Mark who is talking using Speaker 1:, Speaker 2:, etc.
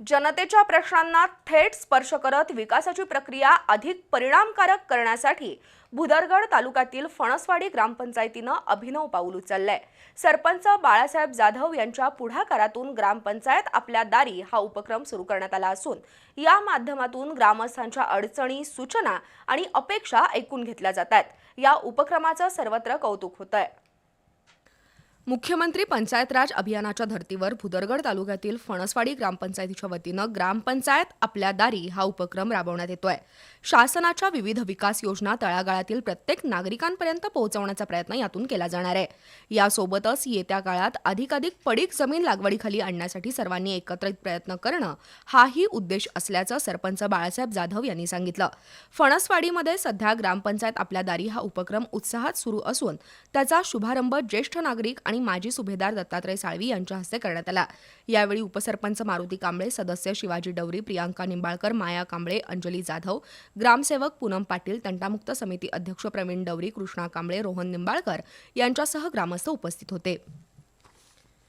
Speaker 1: जनतेच्या प्रश्नांना थेट स्पर्श करत विकासाची प्रक्रिया अधिक परिणामकारक करण्यासाठी भुदरगड तालुक्यातील फणसवाडी ग्रामपंचायतीनं अभिनव पाऊल उचललंय। सरपंच बाळासाहेब जाधव यांच्या पुढाकारातून ग्रामपंचायत आपल्या दारी हा उपक्रम सुरू करण्यात आला असून या माध्यमातून ग्रामस्थांच्या अडचणी, सूचना आणि अपेक्षा ऐकून घेतल्या जातात। या उपक्रमाचं सर्वत्र कौतुक होतंय। मुख्यमंत्री पंचायत राज अभियानाच्या धर्तीवर भुदरगड तालुक्यातील फणसवाडी ग्रामपंचायतीच्या वतीनं ग्रामपंचायत आपल्या दारी हा उपक्रम राबवण्यात येतोय। शासनाच्या विविध विकास योजना तळागाळातील प्रत्येक नागरिकांपर्यंत पोहोचवण्याचा प्रयत्न यातून केला जाणार आहे। यासोबतच येत्या काळात अधिकाधिक पडीक जमीन लागवडीखाली आणण्यासाठी सर्वांनी एकत्रित प्रयत्न करणं हाही उद्देश असल्याचं सरपंच बाळासाहेब जाधव यांनी सांगितलं। फणसवाडीमध्ये सध्या ग्रामपंचायत आपल्या दारी हा उपक्रम उत्साहात सुरू असून त्याचा शुभारंभ ज्येष्ठ नागरिक आणि माजी सुभेदार दत्तात्रय साळवी यांच्या हस्ते करण्यात आला। यावेळी उपसरपंच मारुती कांबळे, सदस्य शिवाजी डवरी, प्रियांका निंबाळकर, माया कांबळे, अंजली जाधव, ग्रामसेवक पूनम पाटील, तंटामुक्त समिती अध्यक्ष प्रवीण डवरी, कृष्णा कांबळे, रोहन निंबाळकर यांच्यासह ग्रामस्थ उपस्थित होते।